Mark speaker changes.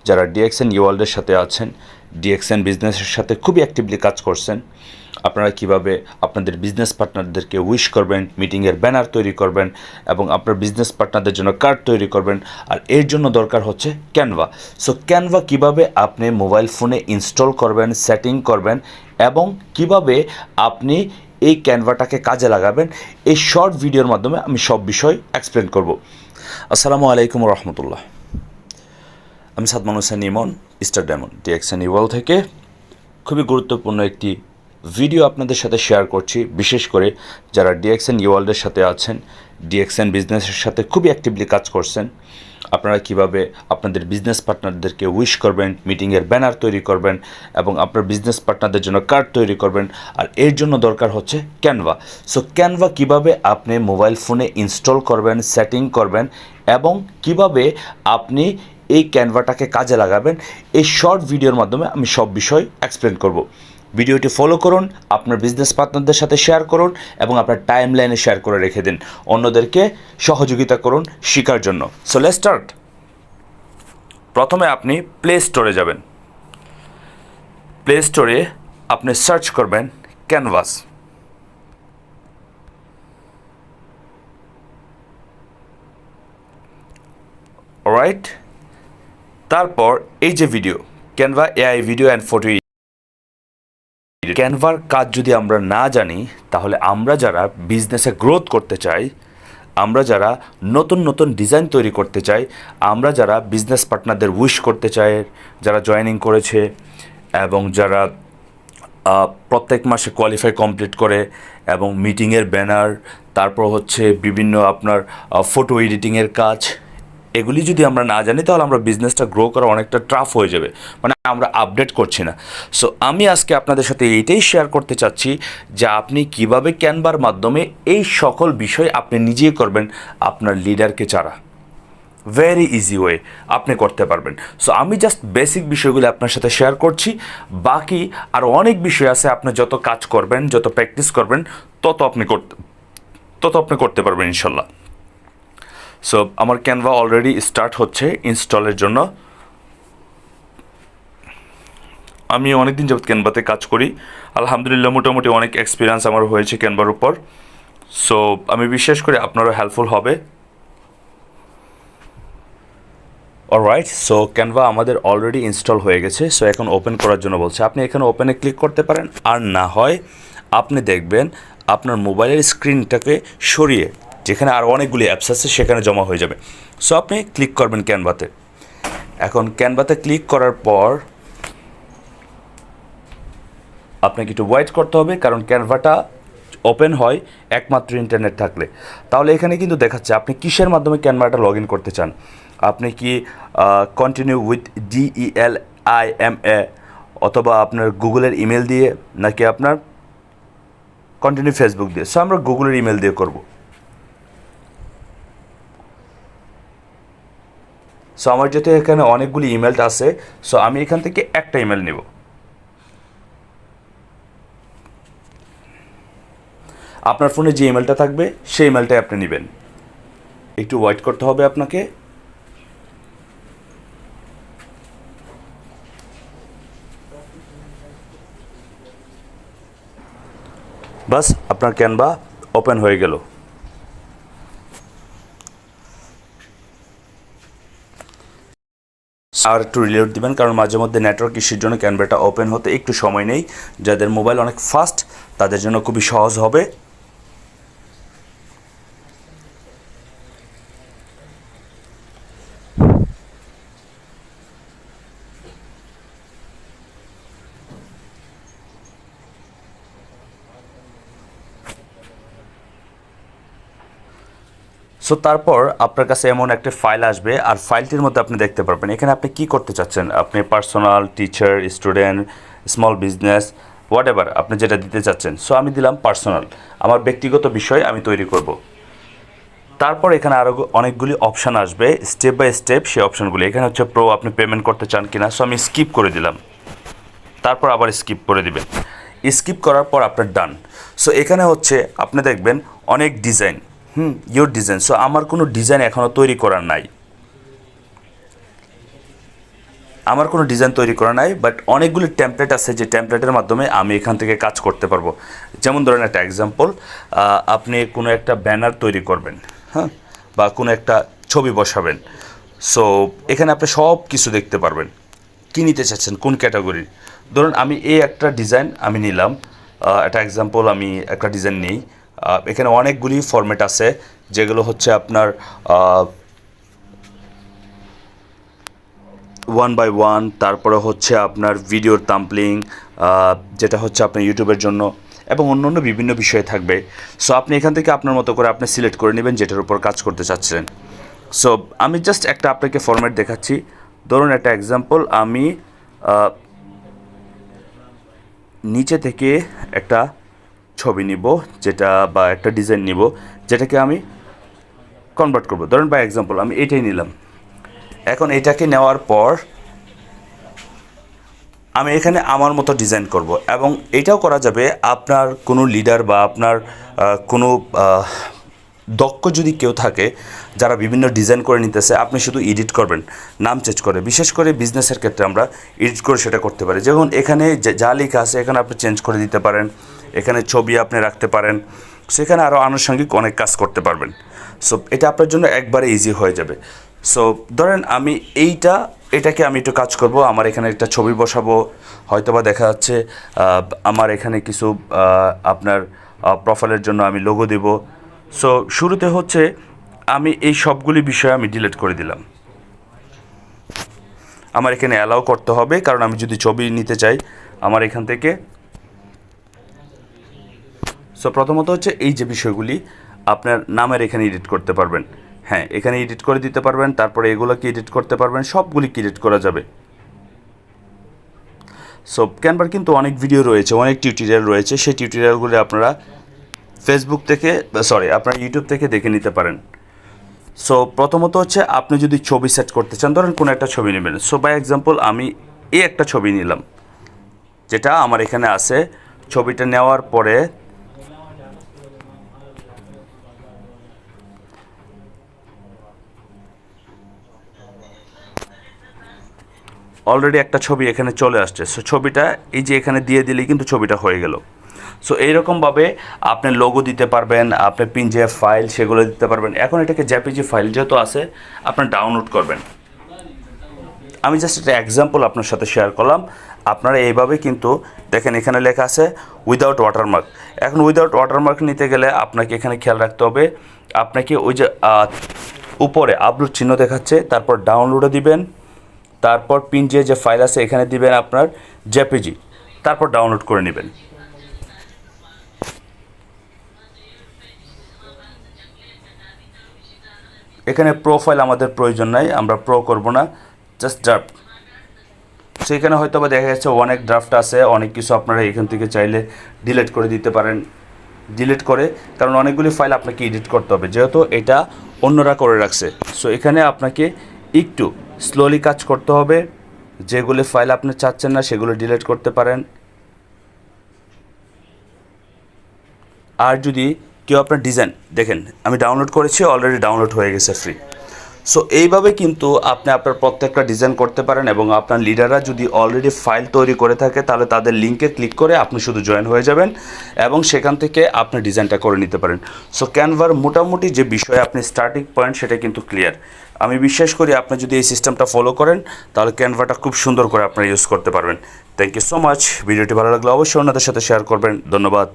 Speaker 1: যারা ডিএক্সএন ওয়ার্ল্ডের সাথে আছেন, ডিএক্সএন বিজনেসের সাথে খুবই অ্যাক্টিভলি কাজ করছেন। আপনারা কিভাবে আপনাদের বিজনেস পার্টনারদেরকে উইশ করবেন, মিটিংয়ের ব্যানার তৈরি করবেন এবং আপনার বিজনেস পার্টনারদের জন্য কার্ড তৈরি করবেন, আর এর জন্য দরকার হচ্ছে ক্যানভা। সো ক্যানভা কিভাবে আপনি মোবাইল ফোনে ইনস্টল করবেন, সেটিং করবেন এবং কিভাবে আপনি এই ক্যানভাটাকে কাজে লাগাবেন, এই শর্ট ভিডিওর মাধ্যমে আমি সব বিষয় এক্সপ্লেন করব। আসসালামু আলাইকুম রহমতুল্লাহ। আমি Sadman Hossain Emon, star diamond DXN world থেকে খুবই গুরুত্বপূর্ণ একটি ভিডিও আপনাদের সাথে শেয়ার করছি, বিশেষ করে যারা ডিএক্সএন ওয়ার্ল্ডের সাথে আছেন, ডিএক্সএন বিজনেসের সাথে খুবই অ্যাক্টিভলি কাজ করছেন। আপনারা কিভাবে আপনাদের বিজনেস পার্টনারদেরকে উইশ করবেন, মিটিংয়ের ব্যানার তৈরি করবেন এবং আপনার বিজনেস পার্টনারদের জন্য কার্ড তৈরি করবেন, আর এর জন্য দরকার হচ্ছে ক্যানভা। সো ক্যানভা কিভাবে আপনি মোবাইল ফোনে ইনস্টল করবেন, সেটিং করবেন এবং কিভাবে আপনি এই ক্যানভাটাকে কাজে লাগাবেন, এই শর্ট ভিডিওর মাধ্যমে আমি সব বিষয় এক্সপ্লেন করব। ভিডিওটি ফলো করুন, আপনার বিজনেস পার্টনারদের সাথে শেয়ার করুন এবং আপনার টাইম লাইনে শেয়ার করে রেখে দিন, অন্যদেরকে সহযোগিতা করুন শেখার জন্য। So let's start. প্রথমে আপনি প্লে স্টোরে যাবেন। প্লে স্টোরে আপনি সার্চ করবেন ক্যানভাস। অলরাইট, তারপর এই যে video, Canva AI video and photo. ক্যানভার কাজ যদি আমরা না জানি, তাহলে আমরা যারা বিজনেসে গ্রোথ করতে চাই, আমরা যারা নতুন নতুন ডিজাইন তৈরি করতে চাই, আমরা যারা বিজনেস পার্টনারদের উইশ করতে চাই, যারা জয়েনিং করেছে এবং যারা প্রত্যেক মাসে কোয়ালিফাই কমপ্লিট করে এবং মিটিংয়ের ব্যানার, তারপর হচ্ছে বিভিন্ন আপনার ফটো এডিটিংয়ের কাজ, এগুলি যদি আমরা না জানি তাহলে আমরা বিজনেসটা গ্রো করা অনেকটা টাফ হয়ে যাবে, মানে আমরা আপডেট করছি না। সো আমি আজকে আপনাদের সাথে এইটাই শেয়ার করতে চাচ্ছি যে আপনি কিভাবে ক্যানভার মাধ্যমে এই সকল বিষয় আপনি নিজেই করবেন আপনার লিডারকে ছাড়া। ভেরি ইজি ওয়ে আপনি করতে পারবেন। সো আমি জাস্ট বেসিক বিষয়গুলো আপনার সাথে শেয়ার করছি, বাকি আরও অনেক বিষয় আছে। আপনি যত কাজ করবেন, যত প্র্যাকটিস করবেন, তত আপনি করতে পারবেন ইনশাল্লাহ। সো আমার ক্যানভা অলরেডি স্টার্ট হচ্ছে ইনস্টলের জন্য। আমি অনেক দিন যাবত ক্যানভাতে কাজ করি, আলহামদুলিল্লাহ মোটামুটি অনেক এক্সপিরিয়েন্স আমার হয়েছে ক্যানভার উপর। সো আমি বিশ্বাস করি আপনারও হেল্পফুল হবে। অলরাইট, সো ক্যানভা আমাদের অলরেডি ইনস্টল হয়ে গেছে। সো এখন ওপেন করার জন্য বলছে, আপনি এখানে ওপেনে ক্লিক করতে পারেন, আর না হয় আপনি দেখবেন আপনার মোবাইলের স্ক্রিনটাকে সরিয়ে যেখানে আর অনেকগুলি অ্যাপস আছে সেখানে জমা হয়ে যাবে। সো আপনি ক্লিক করবেন ক্যানভাতে। এখন ক্যানভাতে ক্লিক করার পর আপনাকে একটু ওয়েট করতে হবে, কারণ ক্যানভাটা ওপেন হয় একমাত্র ইন্টারনেট থাকলে। তাহলে এখানে কিন্তু দেখাচ্ছে আপনি কিসের মাধ্যমে ক্যানভাটা লগ ইন করতে চান। আপনি কি কন্টিনিউ উইথ DELIMA অথবা আপনার গুগলের ইমেল দিয়ে, নাকি আপনার কন্টিনিউ ফেসবুক দিয়ে। সো আমরা গুগলের ইমেল দিয়ে করব। সো আমার যেহেতু এখানে অনেকগুলি ইমেলটা আছে, সো আমি এখান থেকে একটা ইমেল নেব। আপনার ফোনে যে ইমেলটা থাকবে সেই ইমেলটাই আপনি নেবেন। একটু ওয়েট করতে হবে আপনাকে। বাস, আপনার ক্যানভা ওপেন হয়ে গেল। আর একটু রিলোড দিবেন, কারণ মাঝে মধ্যে নেটওয়ার্ক ইস্যুর জন্য ক্যানভাটা ওপেন হতে একটু সময় নেই। যাদের মোবাইল অনেক ফাস্ট তাদের জন্য খুবই সহজ হবে। সো তারপর আপনার কাছে এমন একটা ফাইল আসবে, আর ফাইলটির মধ্যে আপনি দেখতে পারবেন এখানে আপনি কী করতে চাচ্ছেন। আপনি personal, teacher, student, small business, what ever আপনি যেটা দিতে চাচ্ছেন। সো আমি দিলাম পার্সোনাল, আমার ব্যক্তিগত বিষয় আমি তৈরি করব। তারপর এখানে আরও অনেকগুলি অপশান আসবে, স্টেপ বাই স্টেপ সেই অপশানগুলি। এখানে হচ্ছে প্রো, আপনি পেমেন্ট করতে চান কিনা। সো আমি স্কিপ করে দিলাম, তারপর আবার স্কিপ করে দিবেন। স্কিপ করার পর আপনার ডান। সো এখানে হচ্ছে আপনি দেখবেন অনেক ডিজাইন, ইয়োর ডিজাইন। সো আমার কোনো ডিজাইন এখনও তৈরি করার নাই। আমার কোনো ডিজাইন তৈরি করা নাই, বাট অনেকগুলি টেমপ্লেট আছে যে টেমপ্লেটের মাধ্যমে আমি এখান থেকে কাজ করতে পারবো। যেমন ধরেন একটা এক্সাম্পল, আপনি কোনো একটা ব্যানার তৈরি করবেন, হ্যাঁ, বা কোনো একটা ছবি বসাবেন। সো এখানে আপনি সব কিছু দেখতে পারবেন, কী নিতে চাচ্ছেন, কোন ক্যাটাগরির। ধরুন আমি এই একটা ডিজাইন আমি নিলাম, একটা এক্সাম্পল আমি একটা ডিজাইন নিই। এখানে অনেকগুলি ফরম্যাট আছে, যেগুলো হচ্ছে আপনার 1x1, তারপরে হচ্ছে আপনার ভিডিওর থাম্বনেইল, যেটা হচ্ছে আপনার ইউটিউবের জন্য, এবং অন্য বিভিন্ন বিষয়ে থাকবে। সো আপনি এখান থেকে আপনার মতো করে আপনি সিলেক্ট করে নেবেন যেটার উপর কাজ করতে চাচ্ছিলেন। সো আমি জাস্ট একটা আপনাকে ফরম্যাট দেখাচ্ছি। ধরুন একটা এক্সাম্পল, আমি নিচে থেকে একটা ছবি নিব, যেটা বা একটা ডিজাইন নিব, যেটাকে আমি কনভার্ট করব। ধরুন বাই এক্সাম্পল আমি এটাই নিলাম। এখন এটাকে নেওয়ার পর আমি এখানে আমার মতো ডিজাইন করব, এবং এটাও করা যাবে আপনার কোনো লিডার বা আপনার কোনো দক্ষ যদি কেউ থাকে যারা বিভিন্ন ডিজাইন করে নিতেছে, আপনি শুধু এডিট করবেন নাম চেঞ্জ করে। বিশেষ করে বিজনেসের ক্ষেত্রে আমরা এডিট করে সেটা করতে পারি। যেমন এখানে যা লেখা আছে এখানে আপনি চেঞ্জ করে দিতে পারেন, এখানে ছবি আপনি রাখতে পারেন, সেখানে আরও আনুষঙ্গিক অনেক কাজ করতে পারবেন। সো এটা আপনার জন্য একবারে ইজি হয়ে যাবে। সো ধরেন আমি এটাকে আমি একটু কাজ করব, আমার এখানে একটা ছবি বসাবো, হয়তোবা দেখা যাচ্ছে আমার এখানে কিছু আপনার প্রোফাইলের জন্য আমি লোগো দেব। সো শুরুতে হচ্ছে আমি এই সবগুলি বিষয় আমি ডিলিট করে দিলাম। আমার এখানে অ্যালাউ করতে হবে, কারণ আমি যদি ছবি নিতে চাই আমার এখান থেকে। সো প্রথমত হচ্ছে এই যে বিষয়গুলি আপনার নামের এখানে এডিট করতে পারবেন, হ্যাঁ এখানে এডিট করে দিতে পারবেন, তারপরে এগুলোকে এডিট করতে পারবেন, সবগুলি এডিট করা যাবে। সো ক্যানভার কিন্তু অনেক ভিডিও রয়েছে, অনেক টিউটোরিয়াল রয়েছে, সেই টিউটোরিয়ালগুলি আপনারা ফেসবুক থেকে আপনার ইউটিউব থেকে দেখে নিতে পারেন। সো প্রথমত হচ্ছে আপনি যদি ছবি সেট করতে চান, ধরেন কোনো একটা ছবি নেবেন। সো বাই এক্সাম্পল আমি এই একটা ছবি নিলাম, যেটা আমার এখানে আছে। ছবিটা নেওয়ার পরে অলরেডি একটা ছবি এখানে চলে আসছে। সো ছবিটা এই যে এখানে দিয়ে দিলেই কিন্তু ছবিটা হয়ে গেল। সো এইরকমভাবে আপনি লোগো দিতে পারবেন, আপনি পিএনজি ফাইল সেগুলো দিতে পারবেন। এখন এটাকে জেপিজি ফাইল যেহেতু আছে আপনার ডাউনলোড করবেন। আমি জাস্ট একটা এক্সাম্পল আপনার সাথে শেয়ার করলাম। আপনারা এইভাবে কিন্তু দেখেন এখানে লেখা আছে উইদাউট ওয়াটারমার্ক। এখন উইদাউট ওয়াটারমার্ক নিতে গেলে আপনাকে এখানে খেয়াল রাখতে হবে, আপনাকে ওই যে উপরে আপলোড চিহ্ন দেখাচ্ছে, তারপর ডাউনলোডে দিবেন, তারপর পিএনজি যে ফাইল আছে এখানে দিবেন আপনার জেপিজি, তারপর ডাউনলোড করে নেবেন। এখানে প্রোফাইল আমাদের প্রয়োজন নাই, আমরা প্রো করব না, জাস্ট ড্রাফট। সেখানে হয়তো বা দেখা যাচ্ছে অনেক ড্রাফট আছে, অনেক কিছু আপনারা এখান থেকে চাইলে ডিলিট করে দিতে পারেন। ডিলিট করে, কারণ অনেকগুলি ফাইল আপনাকে এডিট করতে হবে, যেহেতু এটা অন্যরা করে রাখছে। সো এখানে আপনাকে একটু স্লোলি কাজ করতে হবে, যেগুলি ফাইল আপনি চাচ্ছেন না সেগুলো ডিলিট করতে পারেন। আর যদি কেউ আপনার ডিজাইন দেখেন, আমি ডাউনলোড করেছি, অলরেডি ডাউনলোড হয়ে গেছে ফ্রি। সো এইভাবে কিন্তু আপনি আপনার প্রত্যেকটা ডিজাইন করতে পারেন, এবং আপনার লিডাররা যদি অলরেডি ফাইল তৈরি করে থাকে তাহলে তাদের লিঙ্কে ক্লিক করে আপনি শুধু জয়েন হয়ে যাবেন, এবং সেখান থেকে আপনি ডিজাইনটা করে নিতে পারেন। সো ক্যানভার মোটামুটি যে বিষয়ে আপনি স্টার্টিং পয়েন্ট সেটা কিন্তু ক্লিয়ার। আমি বিশ্বাস করি আপনি যদি এই সিস্টেমটা ফলো করেন তাহলে ক্যানভাটা খুব সুন্দর করে আপনারা ইউজ করতে পারবেন। Thank you so much. ভিডিওটি ভালো লাগলে অবশ্যই অন্যদের সাথে শেয়ার করবেন। ধন্যবাদ।